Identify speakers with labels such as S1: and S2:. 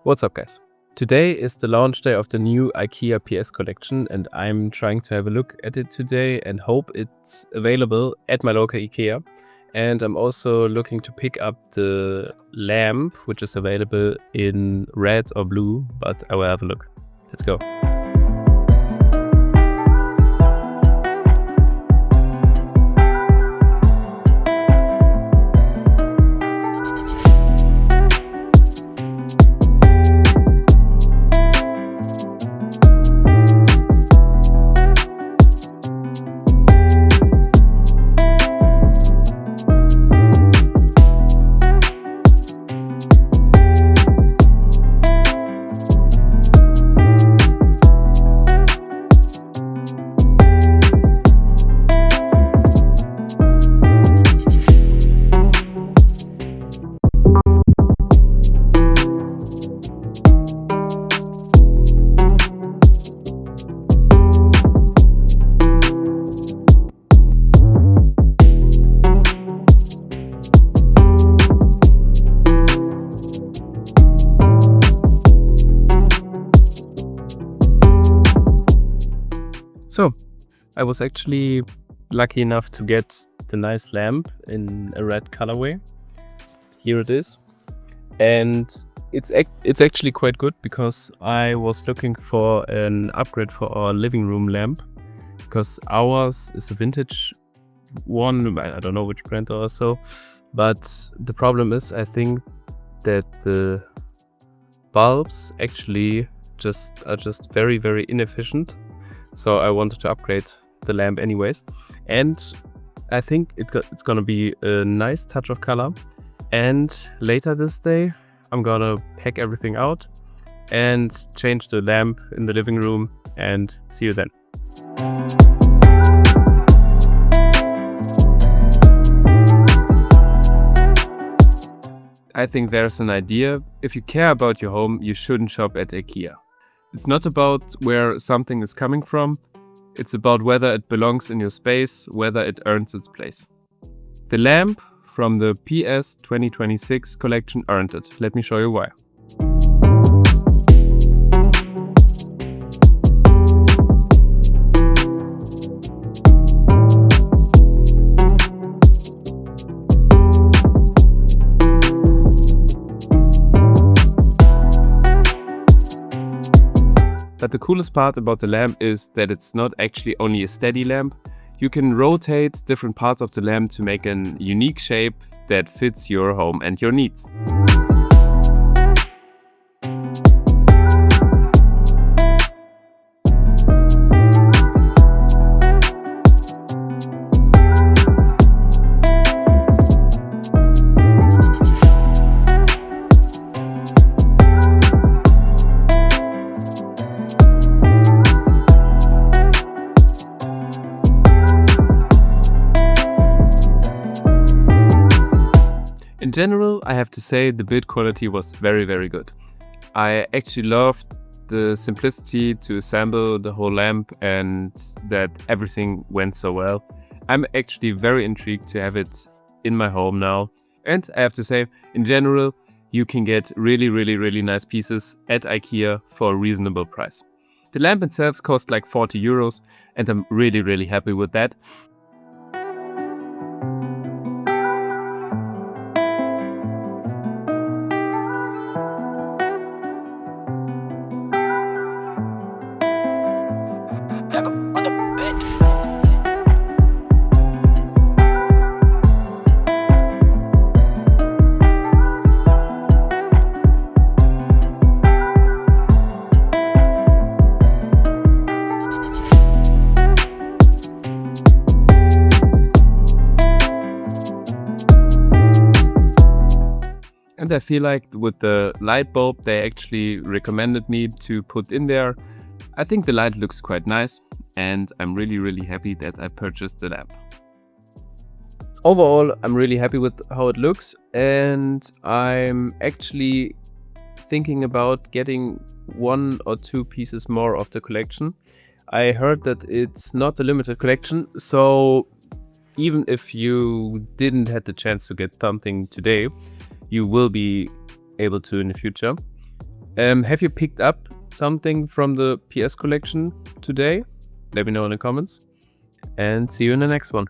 S1: What's up, guys? Today is the launch day of the new IKEA PS collection, and I'm trying to have a look at it today and hope it's available at my local IKEA. And I'm also looking to pick up the lamp, which is available in red or blue, but I will have a look. Let's go. So, I was actually lucky enough to get the nice lamp in a red colorway. Here it is. And it's actually quite good because I was looking for an upgrade for our living room lamp, because ours is a vintage one. I don't know which brand or so, but the problem is I think that the bulbs actually are just very, very inefficient. So I wanted to upgrade the lamp anyways, and I think it's gonna be a nice touch of color. And later this day I'm gonna pack everything out and change the lamp in the living room, and see you then. I think there's an idea. If you care about your home, you shouldn't shop at IKEA. It's not about where something is coming from, it's about whether it belongs in your space, whether it earns its place. The lamp from the PS 2026 collection earned it. Let me show you why. But the coolest part about the lamp is that it's not actually only a steady lamp. You can rotate different parts of the lamp to make a unique shape that fits your home and your needs. In general, I have to say the build quality was very, very good. I actually loved the simplicity to assemble the whole lamp and that everything went so well. I'm actually very intrigued to have it in my home now. And I have to say, in general, you can get really, really, really nice pieces at IKEA for a reasonable price. The lamp itself cost like 40 euros, and I'm really, really happy with that. And I feel like with the light bulb they actually recommended me to put in there, I think the light looks quite nice, and I'm really, really happy that I purchased the lamp. Overall, I'm really happy with how it looks, and I'm actually thinking about getting 1 or 2 pieces more of the collection. I heard that it's not a limited collection, so even if you didn't have the chance to get something today, you will be able to in the future. Have you picked up something from the PS collection today? Let me know in the comments, and see you in the next one.